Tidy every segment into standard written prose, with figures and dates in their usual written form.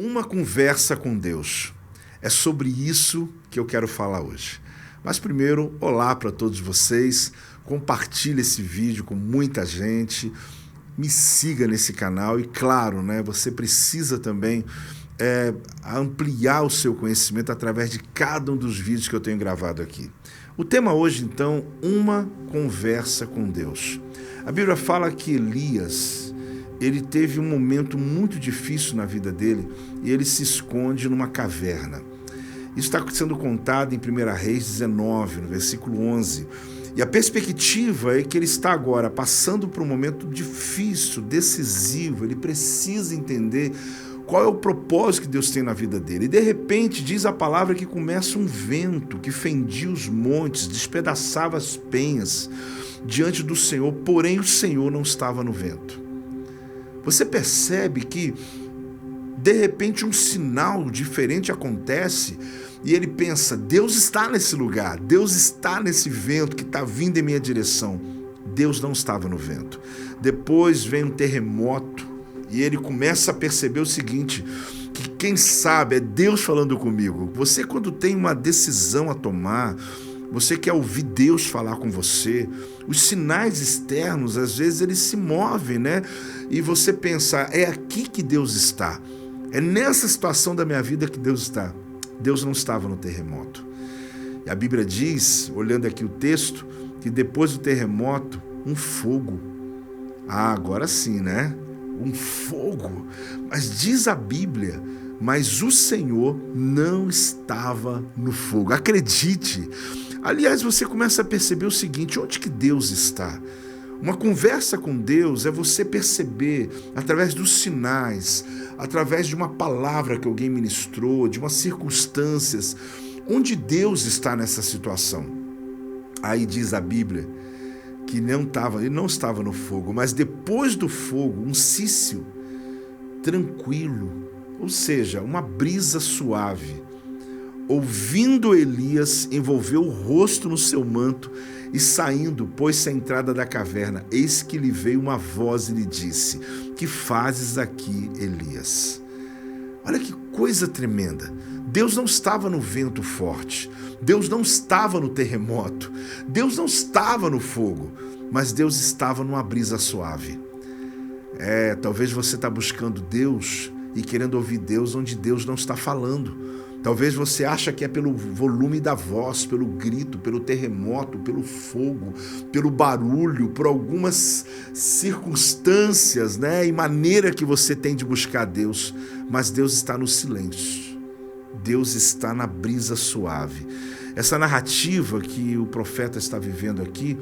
Uma conversa com Deus. É sobre isso que eu quero falar hoje. Mas primeiro, olá para todos vocês. Compartilhe esse vídeo com muita gente. Me siga nesse canal e, claro, você precisa também ampliar o seu conhecimento através de cada um dos vídeos que eu tenho gravado aqui. O tema hoje, então, uma conversa com Deus. A Bíblia fala que Elias, ele teve um momento muito difícil na vida dele e ele se esconde numa caverna. Isso está sendo contado em 1 Reis 19, no versículo 11. E a perspectiva é que ele está agora passando por um momento difícil, decisivo. Ele precisa entender qual é o propósito que Deus tem na vida dele. E de repente diz a palavra que começa um vento que fendia os montes, despedaçava as penhas diante do Senhor, porém o Senhor não estava no vento. Você percebe que de repente um sinal diferente acontece e ele pensa, Deus está nesse lugar, Deus está nesse vento que está vindo em minha direção. Deus não estava no vento. Depois vem um terremoto e ele começa a perceber o seguinte, que quem sabe é Deus falando comigo. Você, quando tem uma decisão a tomar, você quer ouvir Deus falar com você, os sinais externos, às vezes, eles se movem, E você pensa, é aqui que Deus está. É nessa situação da minha vida que Deus está. Deus não estava no terremoto. E a Bíblia diz, olhando aqui o texto, que depois do terremoto, um fogo. Ah, agora sim, Um fogo. Mas diz a Bíblia, mas o Senhor não estava no fogo. Acredite. Aliás, você começa a perceber o seguinte, onde que Deus está? Uma conversa com Deus é você perceber, através dos sinais, através de uma palavra que alguém ministrou, de umas circunstâncias, onde Deus está nessa situação. Aí diz a Bíblia que ele não estava no fogo, mas depois do fogo, um cício tranquilo, ou seja, uma brisa suave. Ouvindo Elias, envolveu o rosto no seu manto e saindo, pôs-se à entrada da caverna. Eis que lhe veio uma voz e lhe disse, que fazes aqui, Elias? Olha que coisa tremenda. Deus não estava no vento forte, Deus não estava no terremoto, Deus não estava no fogo, mas Deus estava numa brisa suave. Talvez você está buscando Deus e querendo ouvir Deus onde Deus não está falando. Talvez você ache que é pelo volume da voz, pelo grito, pelo terremoto, pelo fogo, pelo barulho, por algumas circunstâncias, e maneira que você tem de buscar Deus. Mas Deus está no silêncio. Deus está na brisa suave. Essa narrativa que o profeta está vivendo aqui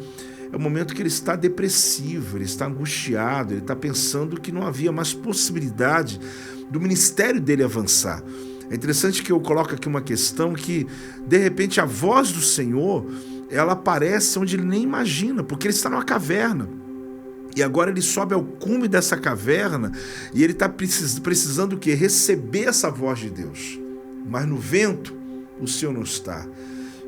é o momento que ele está depressivo, ele está angustiado, ele está pensando que não havia mais possibilidade do ministério dele avançar. É interessante que eu coloco aqui uma questão que, de repente, a voz do Senhor, ela aparece onde ele nem imagina, porque ele está numa caverna. E agora ele sobe ao cume dessa caverna e ele está precisando o quê? Receber essa voz de Deus. Mas no vento, o Senhor não está.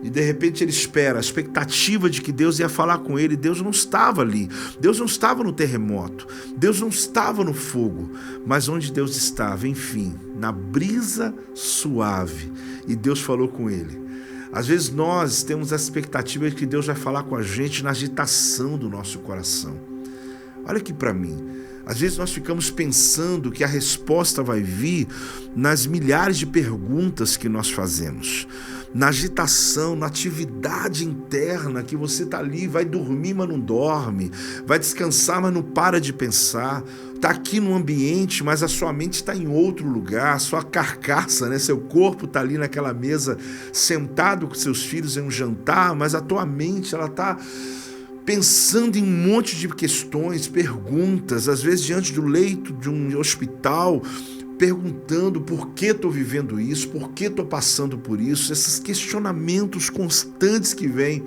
E de repente ele espera, a expectativa de que Deus ia falar com ele. Deus não estava ali, Deus não estava no terremoto, Deus não estava no fogo, mas onde Deus estava, enfim, na brisa suave. E Deus falou com ele. Às vezes nós temos a expectativa de que Deus vai falar com a gente na agitação do nosso coração. Olha aqui para mim. Às vezes nós ficamos pensando que a resposta vai vir nas milhares de perguntas que nós fazemos, na agitação, na atividade interna que você está ali, vai dormir, mas não dorme, vai descansar, mas não para de pensar, está aqui no ambiente, mas a sua mente está em outro lugar, sua carcaça, seu corpo está ali naquela mesa, sentado com seus filhos em um jantar, mas a tua mente ela está pensando em um monte de questões, perguntas, às vezes diante do leito de um hospital, perguntando por que estou vivendo isso, por que estou passando por isso. Esses questionamentos constantes que vêm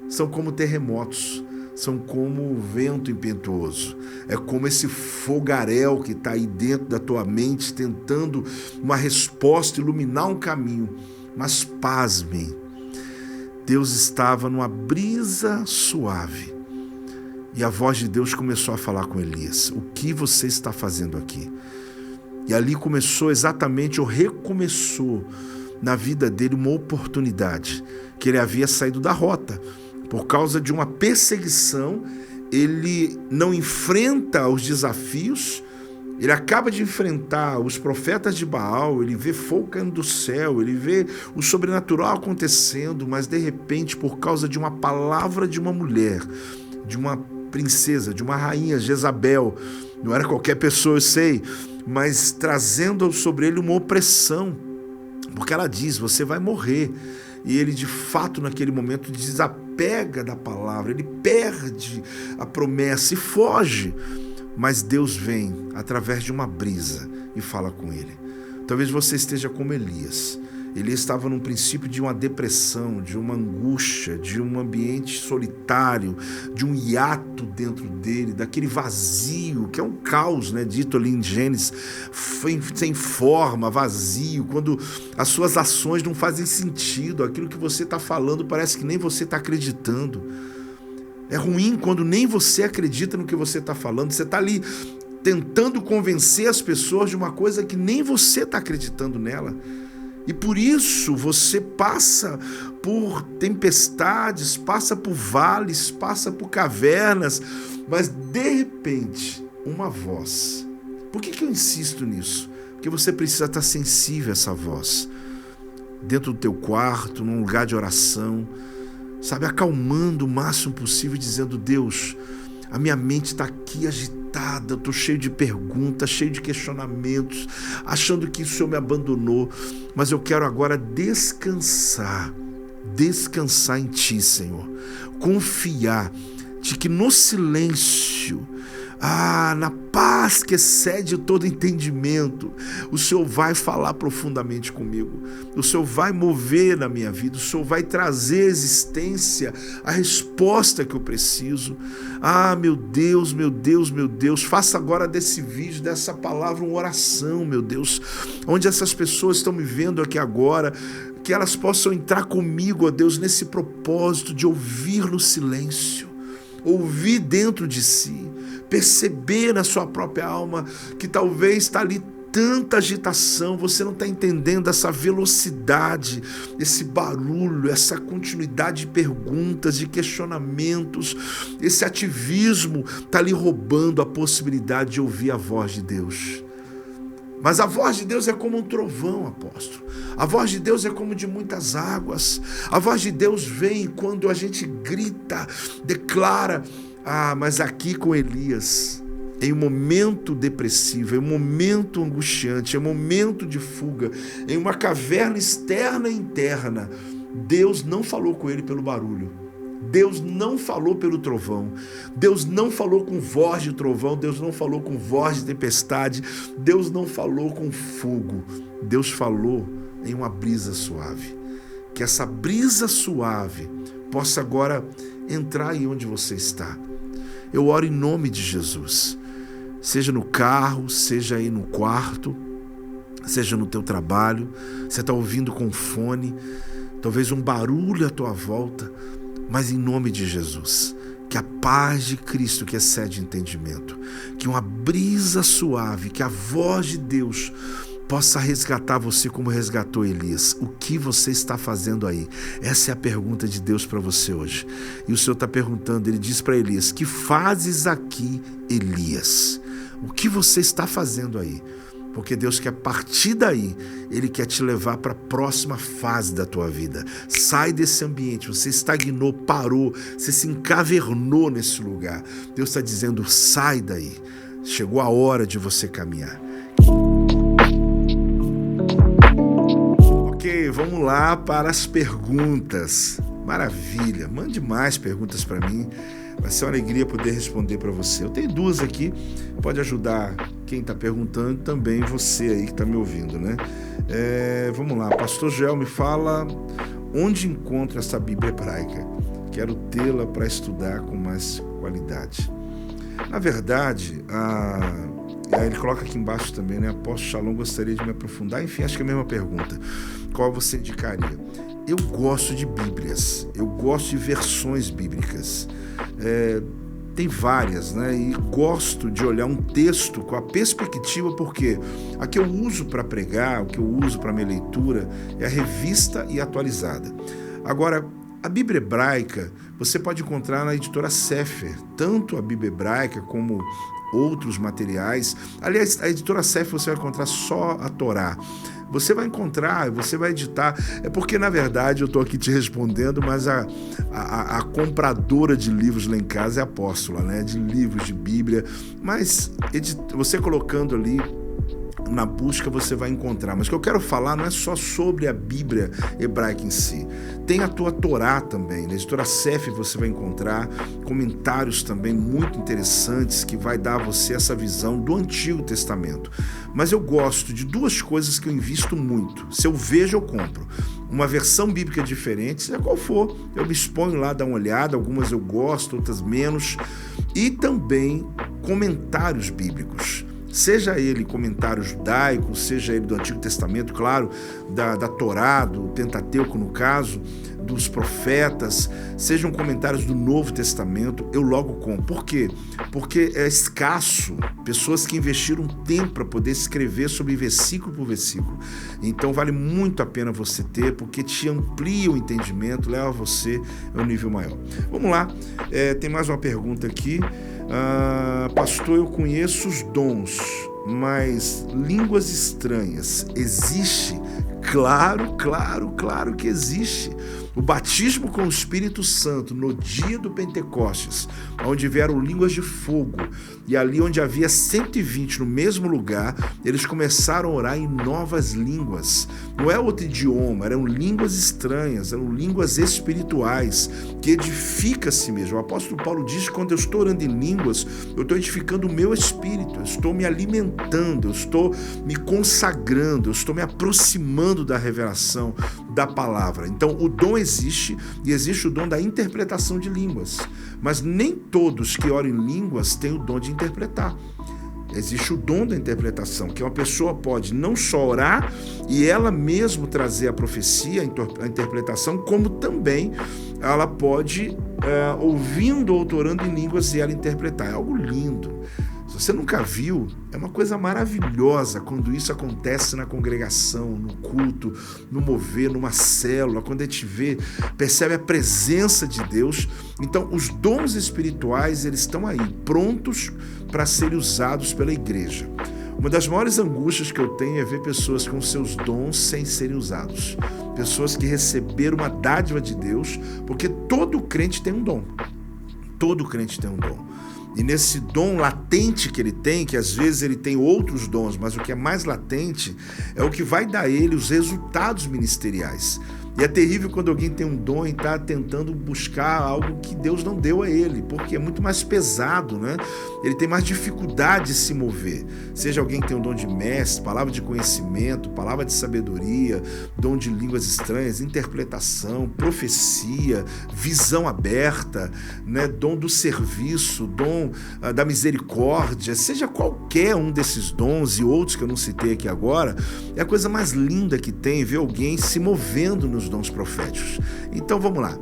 são como terremotos, são como o vento impetuoso. É como esse fogaréu que está aí dentro da tua mente, tentando uma resposta, iluminar um caminho. Mas pasmem, Deus estava numa brisa suave. E a voz de Deus começou a falar com Elias. O que você está fazendo aqui? E ali começou exatamente, ou recomeçou na vida dele uma oportunidade, que ele havia saído da rota. Por causa de uma perseguição, ele não enfrenta os desafios, ele acaba de enfrentar os profetas de Baal, ele vê fogo caindo do céu, ele vê o sobrenatural acontecendo, mas de repente, por causa de uma palavra de uma mulher, de uma princesa, de uma rainha, Jezabel, não era qualquer pessoa, eu sei, mas trazendo sobre ele uma opressão, porque ela diz, você vai morrer. E ele de fato naquele momento desapega da palavra, ele perde a promessa e foge. Mas Deus vem através de uma brisa e fala com ele. Talvez você esteja como Elias. Ele estava num princípio de uma depressão, de uma angústia, de um ambiente solitário, de um hiato dentro dele, daquele vazio, que é um caos, né? Dito ali em Gênesis, sem forma, vazio, quando as suas ações não fazem sentido, aquilo que você está falando parece que nem você está acreditando. É ruim quando nem você acredita no que você está falando, você está ali tentando convencer as pessoas de uma coisa que nem você está acreditando nela. E por isso você passa por tempestades, passa por vales, passa por cavernas, mas de repente, uma voz. Por que eu insisto nisso? Porque você precisa estar sensível a essa voz. Dentro do teu quarto, num lugar de oração, sabe, acalmando o máximo possível, dizendo, Deus, a minha mente está aqui agitada, eu estou cheio de perguntas, cheio de questionamentos, achando que o Senhor me abandonou, mas eu quero agora descansar em Ti, Senhor, confiar de que no silêncio, na paz que excede todo entendimento, o Senhor vai falar profundamente comigo, o Senhor vai mover na minha vida, o Senhor vai trazer à existência a resposta que eu preciso. Meu Deus, meu Deus, meu Deus, faça agora desse vídeo, dessa palavra, uma oração, meu Deus, onde essas pessoas estão me vendo aqui agora, que elas possam entrar comigo, ó Deus, nesse propósito de ouvir no silêncio, ouvir dentro de si, perceber na sua própria alma que talvez está ali tanta agitação, você não está entendendo essa velocidade, esse barulho, essa continuidade de perguntas, de questionamentos, esse ativismo está ali roubando a possibilidade de ouvir a voz de Deus. Mas a voz de Deus é como um trovão, apóstolo. A voz de Deus é como de muitas águas. A voz de Deus vem quando a gente grita, declara. Mas aqui com Elias, em um momento depressivo, em um momento angustiante, em um momento de fuga, em uma caverna externa e interna, Deus não falou com ele pelo barulho. Deus não falou pelo trovão, Deus não falou com voz de trovão, Deus não falou com voz de tempestade, Deus não falou com fogo, Deus falou em uma brisa suave. Que essa brisa suave possa agora entrar aí onde você está. Eu oro em nome de Jesus, seja no carro, seja aí no quarto, seja no teu trabalho, você está ouvindo com fone, talvez um barulho à tua volta, mas em nome de Jesus, que a paz de Cristo que excede entendimento, que uma brisa suave, que a voz de Deus possa resgatar você como resgatou Elias. O que você está fazendo aí? Essa é a pergunta de Deus para você hoje. E o Senhor está perguntando, ele diz para Elias, que fazes aqui, Elias? O que você está fazendo aí? Porque Deus quer partir daí, Ele quer te levar para a próxima fase da tua vida. Sai desse ambiente, você estagnou, parou, você se encavernou nesse lugar. Deus está dizendo, sai daí, chegou a hora de você caminhar. Ok, vamos lá para as perguntas. Maravilha, mande mais perguntas para mim. Vai ser uma alegria poder responder para você. Eu tenho duas aqui, pode ajudar quem está perguntando, também você aí que está me ouvindo, né? Vamos lá, Pastor Joel, me fala onde encontro essa Bíblia hebraica. Quero tê-la para estudar com mais qualidade. Na verdade, ele coloca aqui embaixo também, né? Apóstolo Shalom, gostaria de me aprofundar. Enfim, acho que é a mesma pergunta. Qual você indicaria? Eu gosto de Bíblias, eu gosto de versões bíblicas. tem várias, né? E gosto de olhar um texto com a perspectiva, porque a que eu uso para pregar, o que eu uso para minha leitura é a Revista e Atualizada. Agora, a Bíblia Hebraica você pode encontrar na editora Sefer, tanto a Bíblia Hebraica como outros materiais. Aliás, a editora Sefer você vai encontrar só a Torá. Você vai encontrar, você vai editar. É porque, na verdade, eu estou aqui te respondendo, mas a compradora de livros lá em casa é a Apóstola, né? De livros de Bíblia. Mas você colocando ali na busca você vai encontrar. Mas o que eu quero falar não é só sobre a Bíblia hebraica em si. Tem a tua Torá também. Na editora Sefer você vai encontrar comentários também muito interessantes que vai dar a você essa visão do Antigo Testamento. Mas eu gosto de duas coisas que eu invisto muito. Se eu vejo, eu compro. Uma versão bíblica diferente, seja qual for, eu me exponho lá, dar uma olhada. Algumas eu gosto, outras menos. E também comentários bíblicos. Seja ele comentário judaico, seja ele do Antigo Testamento, claro, da Torá, do Pentateuco no caso, dos profetas, sejam comentários do Novo Testamento, eu logo compro. Por quê? Porque é escasso pessoas que investiram tempo para poder escrever sobre versículo por versículo. Então vale muito a pena você ter, porque te amplia o entendimento, leva você a um nível maior. Vamos lá, tem mais uma pergunta aqui. Pastor, eu conheço os dons, mas línguas estranhas, existe? Claro que existe. O batismo com o Espírito Santo no dia do Pentecostes, onde vieram línguas de fogo, e ali onde havia 120 no mesmo lugar, eles começaram a orar em novas línguas. Não é outro idioma, eram línguas estranhas, eram línguas espirituais, que edifica a si mesmo. O apóstolo Paulo diz que quando eu estou orando em línguas, eu estou edificando o meu espírito, eu estou me alimentando, eu estou me consagrando, eu estou me aproximando da revelação da palavra. Então o dom existe, e existe o dom da interpretação de línguas, mas nem todos que oram em línguas têm o dom de interpretar. Existe o dom da interpretação, que uma pessoa pode não só orar e ela mesmo trazer a profecia, a interpretação, como também ela pode, ouvindo ou orando em línguas, e ela interpretar. É algo lindo. Se você nunca viu, é uma coisa maravilhosa quando isso acontece na congregação, no culto, no mover, numa célula, quando a gente vê, percebe a presença de Deus. Então, os dons espirituais, eles estão aí, prontos para serem usados pela igreja. Uma das maiores angústias que eu tenho é ver pessoas com seus dons sem serem usados. Pessoas que receberam uma dádiva de Deus, porque todo crente tem um dom. Todo crente tem um dom. E nesse dom latente que ele tem, que às vezes ele tem outros dons, mas o que é mais latente é o que vai dar a ele os resultados ministeriais. E é terrível quando alguém tem um dom e está tentando buscar algo que Deus não deu a ele, porque é muito mais pesado, né? Ele tem mais dificuldade de se mover. Seja alguém que tem um dom de mestre, palavra de conhecimento, palavra de sabedoria, dom de línguas estranhas, interpretação, profecia, visão aberta, né? Dom do serviço, dom da misericórdia, seja qualquer um desses dons e outros que eu não citei aqui agora, é a coisa mais linda que tem ver alguém se movendo nos dons proféticos. Então vamos lá,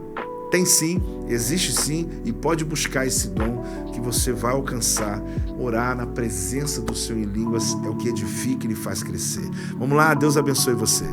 tem sim, existe sim, e pode buscar esse dom que você vai alcançar. Orar na presença do Senhor em línguas é o que edifica e lhe faz crescer. Vamos lá, Deus abençoe você.